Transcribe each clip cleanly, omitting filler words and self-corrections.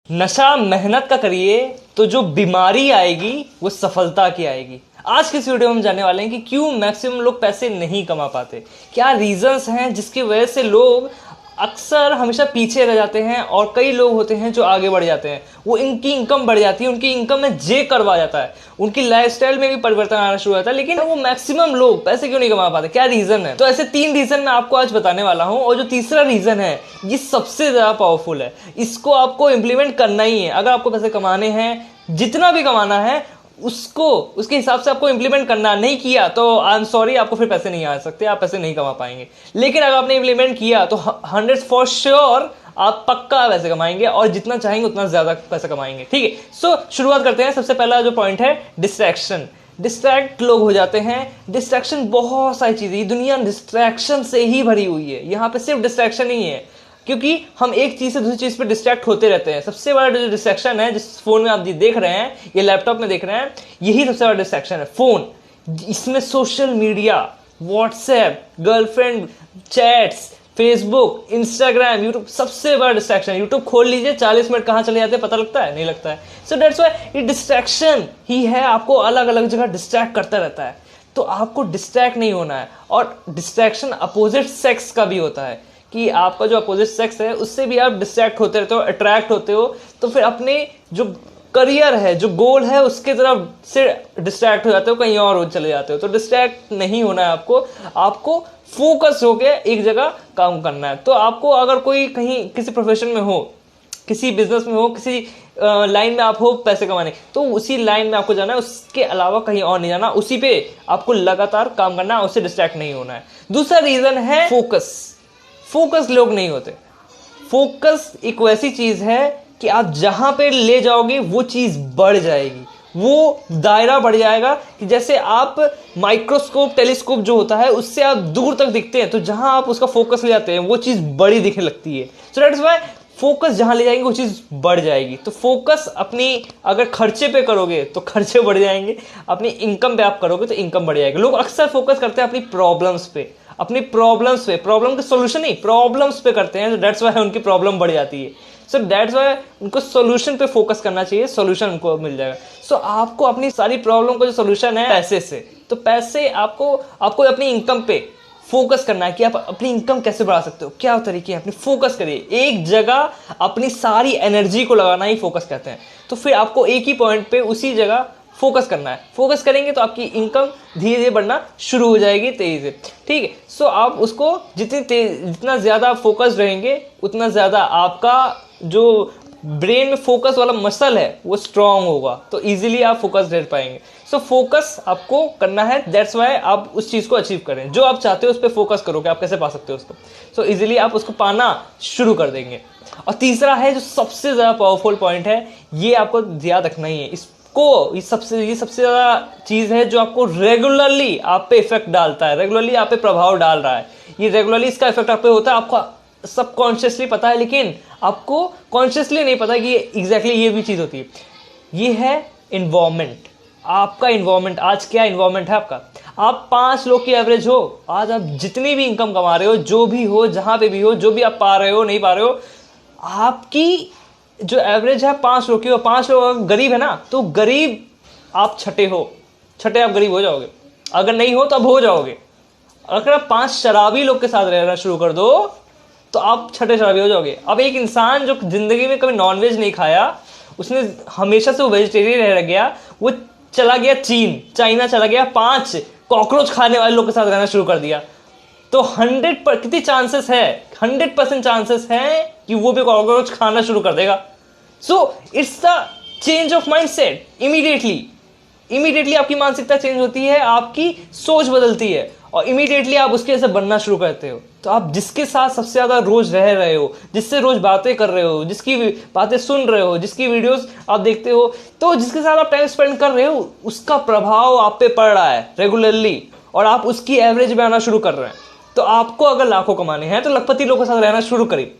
नशा मेहनत का करिए तो जो बीमारी आएगी वो सफलता की आएगी। आज के इस वीडियो में हम जानने वाले हैं कि क्यों मैक्सिमम लोग पैसे नहीं कमा पाते, क्या रीजंस हैं जिसकी वजह से लोग अक्सर हमेशा पीछे रह जाते हैं और कई लोग होते हैं जो आगे बढ़ जाते हैं। वो इनकी इनकम बढ़ जाती है, उनकी इनकम में जे करवा जाता है, उनकी लाइफस्टाइल में भी परिवर्तन आना शुरू होता है, लेकिन वो मैक्सिमम लोग पैसे क्यों नहीं कमा पाते, क्या रीजन है? तो ऐसे 3 रीजन मैं आपको आज बताने वाला हूं और जो तीसरा रीजन है ये सबसे ज्यादा पावरफुल है। इसको आपको इंप्लीमेंट करना ही है। अगर आपको पैसे कमाने हैं, जितना भी कमाना है उसको उसके हिसाब से आपको इंप्लीमेंट करना, नहीं किया तो आई एम सॉरी, आपको फिर पैसे नहीं आ सकते, आप पैसे नहीं कमा पाएंगे। लेकिन अगर आपने इंप्लीमेंट किया तो 100 फॉर श्योर आप पक्का पैसे कमाएंगे और जितना चाहेंगे उतना ज्यादा पैसा कमाएंगे। ठीक है, सो शुरुआत करते हैं। सबसे पहला जो पॉइंट है डिस्ट्रैक्शन। डिस्ट्रैक्ट लोग हो जाते हैं। डिस्ट्रैक्शन बहुत सारी चीजें, दुनिया डिस्ट्रैक्शन से ही भरी हुई है। यहाँ पे सिर्फ डिस्ट्रैक्शन ही है, क्योंकि हम एक चीज से दूसरी चीज पे डिस्ट्रैक्ट होते रहते हैं। सबसे बड़ा जो डिस्ट्रैक्शन है, जिस फोन में आप देख रहे हैं, ये लैपटॉप में देख रहे हैं, यही सबसे बड़ा डिस्ट्रैक्शन है, फोन। इसमें social media, WhatsApp, girlfriend chats, Facebook, Instagram, YouTube, सबसे बड़ा डिस्ट्रैक्शन। यूट्यूब खोल लीजिए, 40 मिनट कहाँ चले जाते हैं पता लगता है? नहीं लगता है। सो दैट्स व्हाई ये डिस्ट्रैक्शन ही है, आपको अलग अलग जगह डिस्ट्रैक्ट करता रहता है। तो आपको डिस्ट्रैक्ट नहीं होना है। और डिस्ट्रैक्शन अपोजिट सेक्स का भी होता है कि आपका जो अपोजिट सेक्स है उससे भी आप डिस्ट्रैक्ट होते रहते हो, अट्रैक्ट होते हो, तो फिर अपने जो करियर है, जो गोल है, उसके तरफ से डिस्ट्रैक्ट हो जाते हो, कहीं और चले जाते हो। तो डिस्ट्रैक्ट नहीं होना है आपको फोकस होके एक जगह काम करना है। तो आपको अगर कोई कहीं किसी प्रोफेशन में हो, किसी बिजनेस में हो, किसी लाइन में आप हो पैसे कमाने, तो उसी लाइन में आपको जाना है, उसके अलावा कहीं और नहीं जाना, उसी पे आपको लगातार काम करना है, उससे डिस्ट्रैक्ट नहीं होना है। दूसरा रीजन है फोकस। फोकस लोग नहीं होते। फोकस एक वैसी चीज है कि आप जहां पे ले जाओगे वो चीज बढ़ जाएगी, वो दायरा बढ़ जाएगा। कि जैसे आप माइक्रोस्कोप, टेलीस्कोप जो होता है, उससे आप दूर तक दिखते हैं, तो जहां आप उसका फोकस ले जाते हैं वो चीज बड़ी दिखने लगती है। सो दैट्स व्हाई फोकस जहां ले जाएंगे वो चीज बढ़ जाएगी। तो फोकस अपनी अगर खर्चे पे करोगे तो खर्चे बढ़ जाएंगे, अपनी इनकम पे आप करोगे तो इनकम बढ़ जाएगी। लोग अक्सर फोकस करते हैं अपनी प्रॉब्लम्स पे, प्रॉब्लम के सोल्यूशन नहीं, प्रॉब्लम्स पे करते हैं। दैट्स व्हाई उनकी प्रॉब्लम बढ़ जाती है। सो दैट्स व्हाई उनको सोल्यूशन पे फोकस करना चाहिए, सोल्यूशन उनको मिल जाएगा। सो आपको अपनी सारी प्रॉब्लम का जो सोल्यूशन है पैसे से, तो पैसे आपको अपनी इनकम पे फोकस करना है कि आप अपनी इनकम कैसे बढ़ा सकते हो, क्या तरीके हैं, अपनी फोकस करिए एक जगह, अपनी सारी एनर्जी को लगाना ही फोकस कहते हैं। तो फिर आपको एक ही पॉइंट पे उसी जगह फोकस करना है। फोकस करेंगे तो आपकी इनकम धीरे धीरे बढ़ना शुरू हो जाएगी, तेजी से। ठीक है, सो आप उसको जितना ज्यादा फोकस रहेंगे उतना ज्यादा आपका जो ब्रेन में फोकस वाला मसल है वो स्ट्रांग होगा, तो इजीली आप फोकस रह पाएंगे। सो फोकस आपको करना है। दैट्स व्हाई आप उस चीज को अचीव करें, जो आप चाहते हो उस पर फोकस करोगे, आप कैसे पा सकते हो उसको, सो इजीली आप उसको पाना शुरू कर देंगे। और तीसरा है जो सबसे ज्यादा पावरफुल पॉइंट है, ये आपको याद रखना ही है। ये सबसे ज्यादा चीज है जो आपको रेगुलरली आप पे इफेक्ट डालता है, रेगुलरली आप पे प्रभाव डाल रहा है। ये रेगुलरली इसका इफेक्ट आप पे होता है, आपको सबकॉन्शियसली पता है, लेकिन आपको कॉन्शियसली नहीं पता कि एग्जैक्टली ये भी चीज होती है। ये है इन्वायरमेंट। आपका इन्वायरमेंट, आज क्या इन्वायरमेंट है आपका? आप 5 लोग की एवरेज हो। आज आप जितनी भी इनकम कमा रहे हो, जो भी हो, जहां पे भी हो, जो भी आप पा रहे हो, नहीं पा रहे हो, आपकी जो एवरेज है 5 लोग की हो। 5 लोग अगर गरीब है ना, तो गरीब आप छठे आप गरीब हो जाओगे। अगर नहीं हो तो अब हो जाओगे। अगर आप 5 शराबी लोग के साथ रहना शुरू कर दो तो आप छठे शराबी हो जाओगे। अब एक इंसान जो जिंदगी में कभी नॉनवेज नहीं खाया, उसने हमेशा से वो वेजिटेरियन रह गया, वो चला गया चाइना चला गया, 5 कॉकरोच खाने वाले लोग के साथ रहना शुरू कर दिया, तो 100% चांसेस है, 100% चांसेस है कि वो भी कॉकरोच खाना शुरू कर देगा। So it's the change of mindset. Immediately आपकी मानसिकता चेंज होती है, आपकी सोच बदलती है और इमीडिएटली आप उसके जैसे बनना शुरू करते हो। तो आप जिसके साथ सबसे ज्यादा रोज रह रहे हो, जिससे रोज बातें कर रहे हो, जिसकी बातें सुन रहे हो, जिसकी वीडियोस आप देखते हो, तो जिसके साथ आप टाइम स्पेंड कर रहे हो, उसका प्रभाव आप पे पड़ रहा है रेगुलरली और आप उसकी एवरेज में आना शुरू कर रहे हैं। तो आपको अगर लाखों कमाने हैं तो लखपति लोगों के साथ रहना शुरू करिए,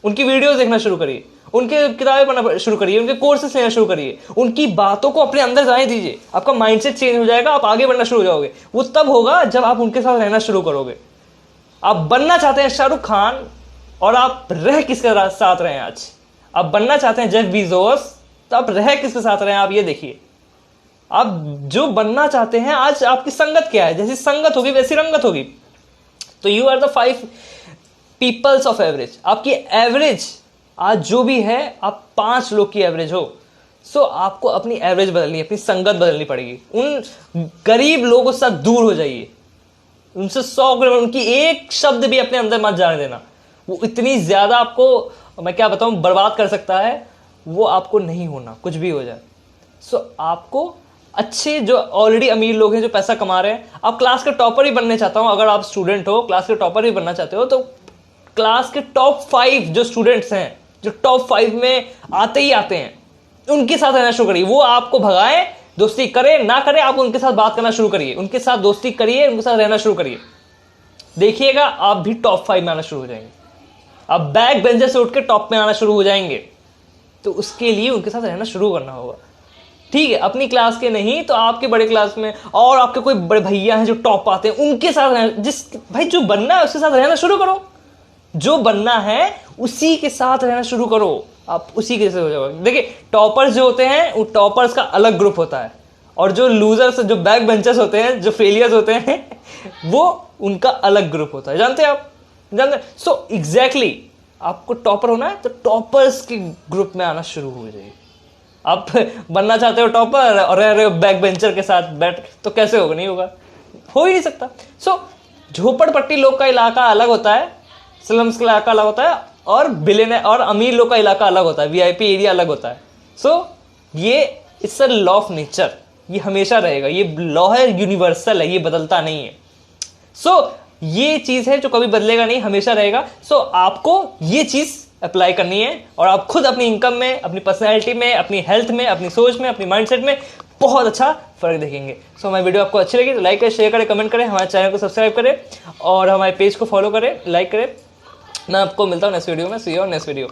उनकी वीडियोस देखना शुरू करिए, उनके किताबें पढ़ना शुरू करिए, उनके कोर्सेस लेना शुरू करिए, उनकी बातों को अपने अंदर जाने दीजिए। आपका माइंडसेट चेंज हो जाएगा, आप आगे बढ़ना शुरू हो जाओगे। वो तब होगा जब आप उनके साथ रहना शुरू करोगे। आप बनना चाहते हैं शाहरुख खान और आप रह किसके साथ रहे हैं आज? आप बनना चाहते हैं जेफ बीजोस, तो आप रह किसके साथ रहे हैं आप ये देखिए। आप जो बनना चाहते हैं, आज आपकी संगत क्या है, जैसी संगत होगी वैसी रंगत होगी। तो you are the 5 peoples of average. आपकी एवरेज आज जो भी है, आप 5 लोग की एवरेज हो। सो आपको अपनी एवरेज बदलनी, अपनी संगत बदलनी पड़ेगी। उन गरीब लोगों से दूर हो जाइए, उनसे 100 किलोमीटर, उनकी एक शब्द भी अपने अंदर मत जाने देना। वो इतनी ज्यादा आपको, मैं क्या बताऊं, बर्बाद कर सकता है। वो आपको नहीं होना, कुछ भी हो जाए। सो आपको अच्छे, जो ऑलरेडी अमीर लोग हैं जो पैसा कमा रहे हैं, आप क्लास के टॉपर ही बनने चाहता हूं, अगर आप स्टूडेंट हो, क्लास के टॉपर ही बनना चाहते हो, तो क्लास के टॉप 5 जो स्टूडेंट्स हैं, जो टॉप 5 में आते ही आते हैं, उनके साथ रहना शुरू करिए। वो आपको भगाए, दोस्ती करे ना करे, आप उनके साथ बात करना शुरू करिए, उनके साथ दोस्ती करिए, उनके साथ रहना शुरू करिए। देखिएगा आप भी टॉप 5 में आना शुरू हो जाएंगे। आप बैक बेंचर से उठ के टॉप में आना शुरू हो जाएंगे। तो उसके लिए उनके साथ रहना शुरू करना होगा, ठीक है। अपनी क्लास के नहीं तो आपके बड़े क्लास में, और आपके कोई बड़े भैया हैं जो टॉप आते हैं, उनके साथ रहना। जिस भाई जो बनना है उसके साथ रहना शुरू करो। जो बनना है उसी के साथ रहना शुरू करो, आप उसी के जैसे हो जाओगे। देखिए, टॉपर्स जो होते हैं, वो टॉपर्स का अलग ग्रुप होता है, और जो लूजर्स, जो बैक बेंचर्स होते हैं, जो फेलियर्स होते हैं, वो उनका अलग ग्रुप होता है। जानते हैं आप, जानते हैं। सो एग्जैक्टली आपको टॉपर होना है तो टॉपर्स के ग्रुप में आना शुरू हो जाइए। आप बनना चाहते हो टॉपर और रह रहे हो बैक बेंचर के साथ बैठ, तो कैसे होगा? नहीं होगा, हो ही नहीं सकता। सो झोपड़पट्टी लोग का इलाका अलग होता है, स्लम्स का इलाका अलग होता है, और बिलियनर और अमीर लोग का इलाका अलग होता है, वीआईपी एरिया अलग होता है। सो ये it's a law of nature, ये हमेशा रहेगा। ये लॉ है, यूनिवर्सल है, ये बदलता नहीं है। सो ये चीज है जो कभी बदलेगा नहीं, हमेशा रहेगा। सो आपको ये चीज अप्लाई करनी है, और आप खुद अपनी इनकम में, अपनी पर्सनैलिटी में, अपनी हेल्थ में, अपनी सोच में, अपनी माइंडसेट में बहुत अच्छा फर्क देखेंगे। सो हमारी वीडियो आपको अच्छी लगी तो लाइक करें, शेयर करें, कमेंट करें, हमारे चैनल को सब्सक्राइब करें, और हमारे पेज को फॉलो करें, लाइक करें। मैं आपको मिलता हूँ नेक्स्ट वीडियो में। सी यू ऑन नेक्स्ट वीडियो।